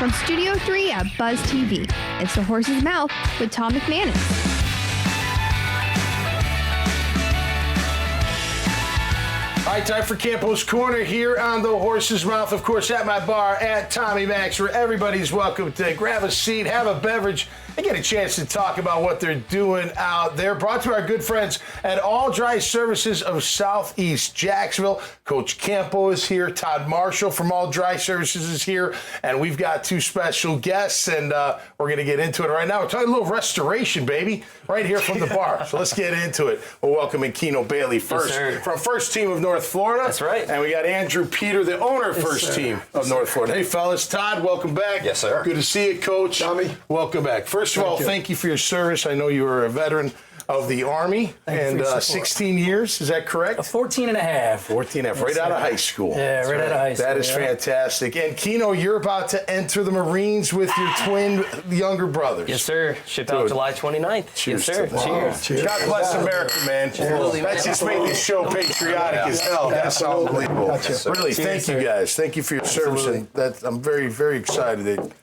From Studio 3 at Buzz TV, it's The Horse's Mouth with Tom McManus. All right, time for Campo's Corner here on The Horse's Mouth. Of course, at my bar at Tommy Max, where everybody's welcome to grab a seat, have a beverage, and get a chance to talk about what they're doing out there. Brought to our good friends at All Dry Services of Southeast Jacksonville. Coach Campo is here. Todd Marshall from All Dry Services is here. And we've got two special guests, and we're going to get into it right now. We're talking a little restoration, baby, right here from the bar. So let's get into it. We're welcoming Keeno Bailey first, from First Team of North Florida. That's right. And we got Andrew Peter, the owner of First Team of North Florida. Hey, fellas. Todd, welcome back. Yes, sir. Good to see you, Coach. Tommy. Welcome back. First of all, thank you for your service. I know you were a veteran of the Army, and 16 years, is that correct? 14 and a half. 14 and a half, right out of high school. Yeah, right out of high school. That is fantastic. And Keeno, you're about to enter the Marines with your twin younger brothers. Yes, sir. Shipped out July 29th. Cheers Yes, sir. to that. Cheers. God bless America, man. That just made this show patriotic as hell. That's unbelievable. Really, thank you guys. Thank you for your service. And I'm very, very excited.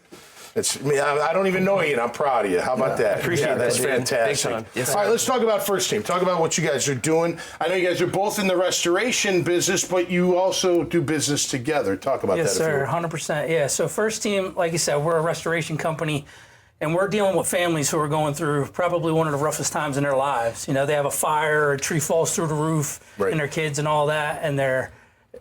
I don't even know you, and I'm proud of you. How about that? Appreciate that. That's fantastic. Yes, all right, let's talk about First Team. Talk about what you guys are doing. I know you guys are both in the restoration business, but you also do business together. Talk about that. Yes, sir. 100%. Yeah. So First Team, like you said, we're a restoration company, and we're dealing with families who are going through probably one of the roughest times in their lives. You know, they have a fire, or a tree falls through the roof, and their kids and all that, and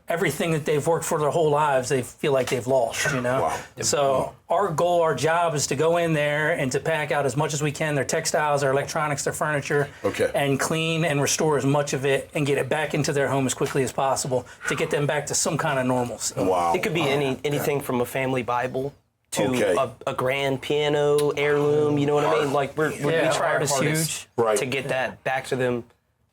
everything that they've worked for their whole lives, they feel like they've lost, you know? Wow. So our goal, our job is to go in there and to pack out as much as we can, their textiles, their electronics, their furniture, and clean and restore as much of it and get it back into their home as quickly as possible to get them back to some kind of normalcy. Wow. It could be anything from a family Bible to a grand piano heirloom, you know what I mean? Like we try our hardest to get that back to them.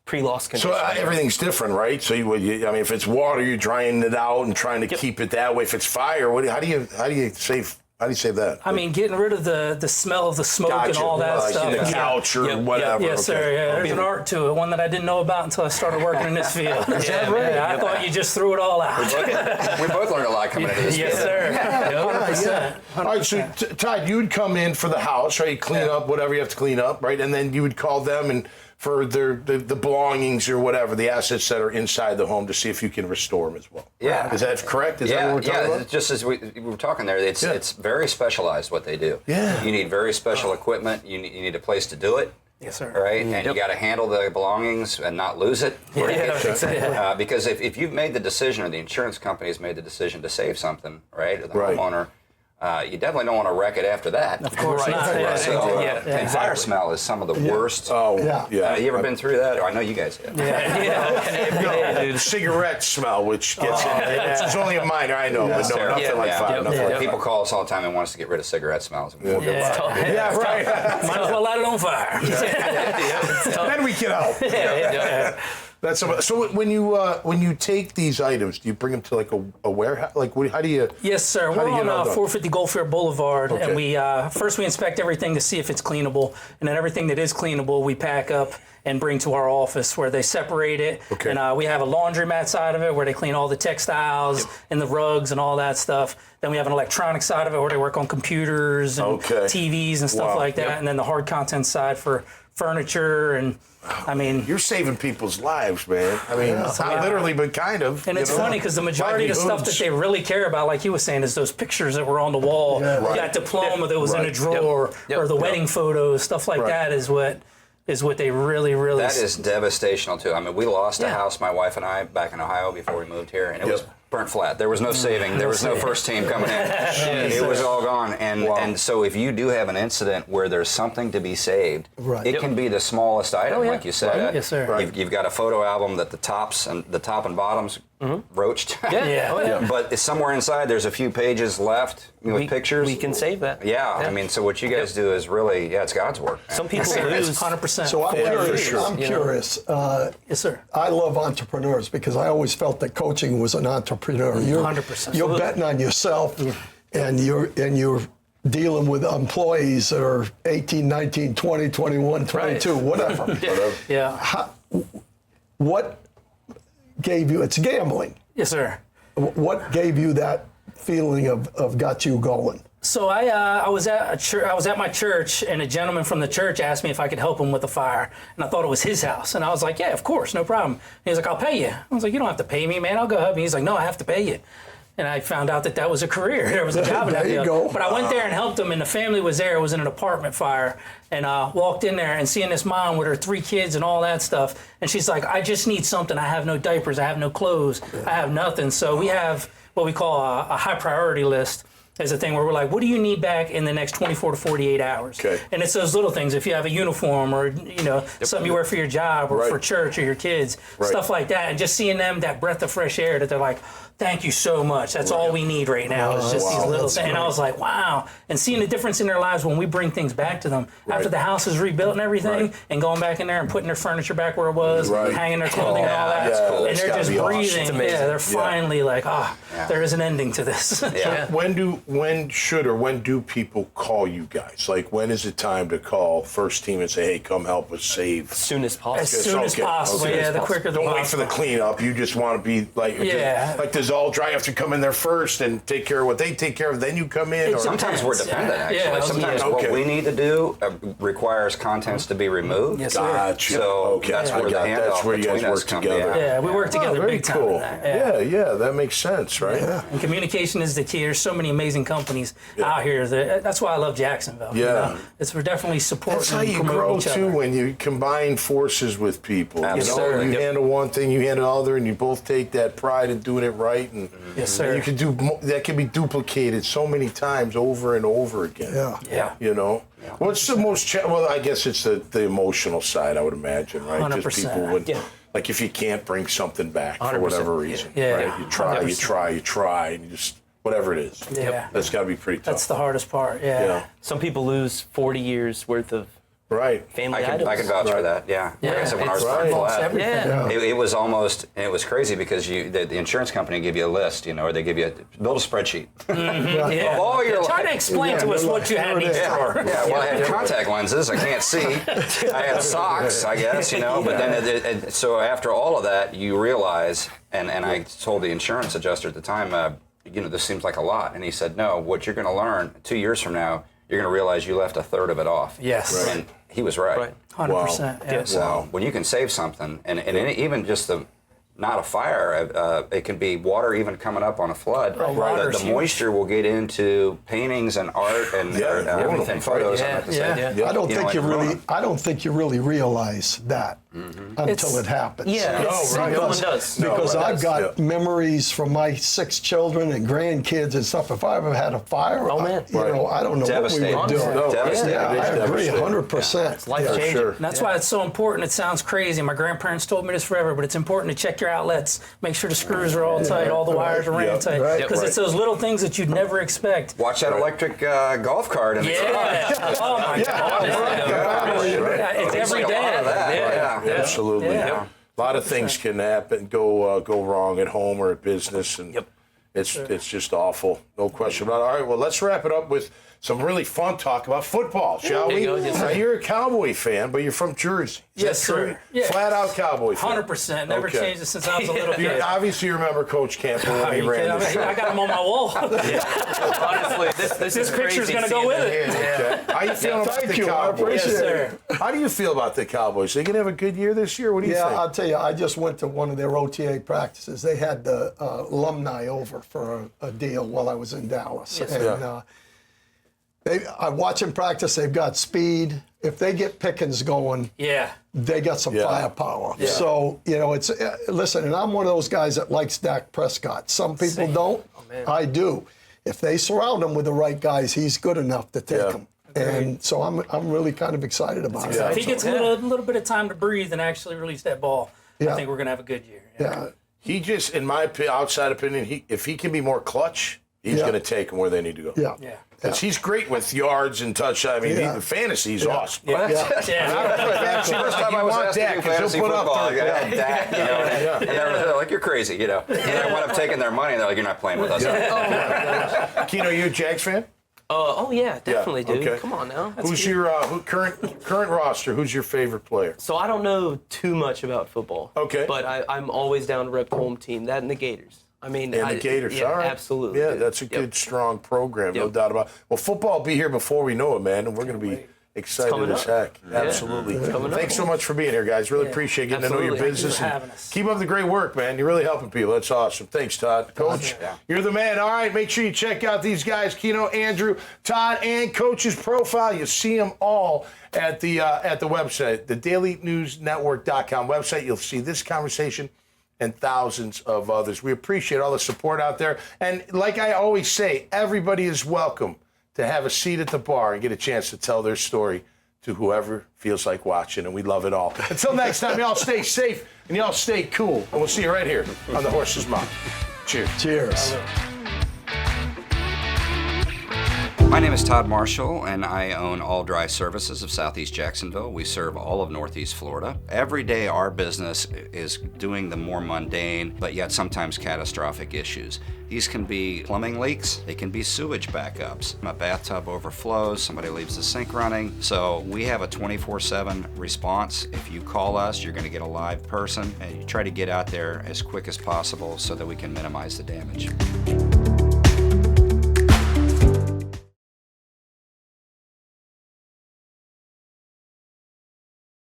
Pre-loss condition. So everything's different, right? So if it's water, you're drying it out and trying to keep it that way. If it's fire, how do you save that? I mean, getting rid of the smell of the smoke and all that stuff. The couch or whatever. Yes, sir. Yeah, there's an art to it, one that I didn't know about until I started working in this field. Is that right? Yeah, I thought you just threw it all out. We both learned a lot coming into this field. Yes, sir. 100%. All right, so Todd, you would come in for the house, right? Clean up whatever you have to clean up, right? And then you would call them and for the belongings or whatever, the assets that are inside the home to see if you can restore them as well. Yeah. Is that correct? Is that what we're talking about? Just as we were talking there, it's very specialized what they do. Yeah. You need very special equipment. You need a place to do it. Yes, sir. Right? And you got to handle the belongings and not lose it. Because if you've made the decision or the insurance company has made the decision to save something, right, or the homeowner, you definitely don't want to wreck it after that. Of course not. And fire smell is some of the worst. Oh, yeah. You ever been through that? I know you guys have. The cigarette smell, which gets in. It's only a minor, I know, but no, nothing like fire. People call us all the time and want us to get rid of cigarette smells. Yeah, right. Might as well light it on fire. Then we can help. That's so. When you take these items, do you bring them to like a warehouse? Like, how do you? Yes, sir. We're on 450 Gulf Fair Boulevard, and we first we inspect everything to see if it's cleanable, and then everything that is cleanable we pack up and bring to our office where they separate it. And we have a laundromat side of it where they clean all the textiles and the rugs and all that stuff. Then we have an electronic side of it where they work on computers and TVs and stuff like that. And then the hard content side for furniture and. I mean, you're saving people's lives, man. I mean, not literally, but kind of. And it's funny because the majority of the stuff that they really care about, like you were saying, is those pictures that were on the wall. That diploma that was in a drawer, or the wedding photos, stuff like that is what they really. That is devastational too. I mean, we lost a house, my wife and I, back in Ohio before we moved here, and it was burnt flat. There was no saving. There was no First Team coming in. It was all gone. And so if you do have an incident where there's something to be saved, it can be the smallest item, like you said. Yes, sir. You've got a photo album that the top and bottoms roached. But it's somewhere inside there's a few pages left with pictures. We can save that. I mean, so what you guys do is really, it's God's work. Some people lose 100%. So I'm curious. Yes, sir. I love entrepreneurs because I always felt that coaching was an entrepreneur. You're 100%. You're betting on yourself, and you're dealing with employees that are 18, 19, 20, 21, 22, whatever. What gave you? It's gambling. Yes, sir. What gave you that feeling of got you going? So I was at my church, and a gentleman from the church asked me if I could help him with the fire, and I thought it was his house, and I was like, yeah, of course, no problem. And he was like, I'll pay you. I was like, you don't have to pay me, man. I'll go help you. He's like, no, I have to pay you. And I found out that was a career. There was a job in that deal. Go. But I went there and helped him, and the family was there. It was in an apartment fire, and walked in there and seeing this mom with her 3 kids and all that stuff, and she's like, I just need something. I have no diapers. I have no clothes. I have nothing. So we have what we call a high priority list. Is a thing where we're like, what do you need back in the next 24 to 48 hours? Okay. And it's those little things. If you have a uniform or, something you wear for your job or for church or your kids, stuff like that. And just seeing them, that breath of fresh air that they're like, thank you so much. That's all we need right now. It's just these little things. And I was like, wow. And seeing the difference in their lives when we bring things back to them after the house is rebuilt and everything, and going back in there and putting their furniture back where it was, hanging their clothing and all that. Yeah, and they're just breathing. Awesome. Yeah, they're finally like, there is an ending to this. When do people call you guys? Like, when is it time to call first team and say, hey, come help us save? As soon as possible. As soon as possible, the quicker the Don't wait for the cleanup. You just want to be like, like does all dry have to come in there first and take care of what they take care of, then you come in? Or sometimes we're dependent, actually. Yeah, sometimes what we need to do requires contents to be removed. Yes, gotcha. So that's where the handoff that's where you guys work together. Yeah, we work together very big time. cool. Yeah, that makes sense, right? Yeah. And communication is the key. There's so many amazing companies out here. That's why I love Jacksonville. Yeah. We're definitely supporting. That's how you grow too, when you combine forces with people. Absolutely. You handle one thing, you handle another, and you both take that pride in doing it right. And yes, sir. And you can do that can be duplicated so many times over and over again. Yeah. What's the most? Well, I guess it's the emotional side. I would imagine, right? 100%. Just people would. Like if you can't bring something back for 100%. whatever reason, right? You try, and you just whatever it is. Yeah. That's got to be pretty tough. That's the hardest part. Yeah. Some people lose 40 years worth of family items. I can vouch for that. Yeah. Like I said, when ours burned flat, it was almost, and it was crazy because the insurance company give you a list, or they give you build a spreadsheet. Of all your Try to explain to us what you had in each drawer. Well, I had contact lenses. I can't see. I had socks, I guess, But then, so after all of that, you realize, and I told the insurance adjuster at the time, this seems like a lot. And he said, no, what you're going to learn 2 years from now, you're going to realize you left a third of it off. Yes. And he was right. 100%. Yeah. So when you can save something, and even just not a fire, it can be water even coming up on a flood. The moisture will get into paintings and art and everything, photos. I don't think you really realize that until it happens. No one does. Because I've got memories from my 6 children and grandkids and stuff. If I ever had a fire, I don't know what we would do. I agree 100%. It's life-changing. Sure. And that's why it's so important. It sounds crazy. My grandparents told me this forever, but it's important to check your outlets. Make sure the screws are all tight, all the wires are ran tight. Because it's those little things that you'd never expect. Watch that electric golf cart in the truck. Oh my God. It's every day. Absolutely. A lot of things can happen, go wrong at home or at business, and it's just awful. No question about it. All right, well, let's wrap it up with some really fun talk about football, shall we? Now, you're a Cowboy fan, but you're from Jersey. Yes, sir. Yeah. Flat out Cowboy fan. 100%. Never changed it since I was a little kid. Obviously, you remember Coach Campo when he ran the show. I got him on my wall. Honestly, this picture's going to go with it. Okay. How you feeling about the Cowboys? Yes, sir. How do you feel about the Cowboys? They going to have a good year this year? What do you think? Yeah, I'll tell you, I just went to one of their OTA practices. They had the alumni over for a deal while I was in Dallas. Yes, and I watch them practice. They've got speed. If they get Pickens going, they got some firepower. Yeah. So, it's listen, and I'm one of those guys that likes Dak Prescott. Some people don't. I do. If they surround him with the right guys, he's good enough to take them. And so I'm really kind of excited about it. If he gets a little bit of time to breathe and actually release that ball, I think we're going to have a good year. Yeah. He just, in my outside opinion, if he can be more clutch, he's going to take them where they need to go. Yeah. Because he's great with yards and touch. I mean, the fantasy is awesome. First time I was asked to do fantasy football, I had Dak, and they're like, you're crazy, And I wound up taking their money, and they're like, you're not playing with us. Keeno, you a Jags fan? Oh yeah, definitely, dude. Okay. Come on now. Who's your current roster? Who's your favorite player? So I don't know too much about football. Okay. But I'm always down to rep the home team. That and the Gators. I mean, and the Gators. Yeah, all right. absolutely. Yeah, that's a good, strong program, no doubt about it. Well, football will be here before we know it, man, and we're going to be excited as heck. Yeah. Absolutely. Thanks so much for being here, guys. Really appreciate getting to know your business. And keep up the great work, man. You're really helping people. That's awesome. Thanks, Todd. Coach, you're the man. All right, make sure you check out these guys, Keeno, Andrew, Todd, and Coach's profile. You see them all at the website, the dailynewsnetwork.com website. You'll see this conversation and thousands of others. We appreciate all the support out there. And like I always say, everybody is welcome to have a seat at the bar and get a chance to tell their story to whoever feels like watching, and we love it all. Until next time, y'all stay safe and y'all stay cool, and we'll see you right here on The Horse's Mouth. Cheers. Cheers. My name is Todd Marshall, and I own All Dry Services of Southeast Jacksonville. We serve all of Northeast Florida. Every day our business is doing the more mundane, but yet sometimes catastrophic issues. These can be plumbing leaks, they can be sewage backups. A bathtub overflows, somebody leaves the sink running. So we have a 24/7 response. If you call us, you're gonna get a live person, and you try to get out there as quick as possible so that we can minimize the damage.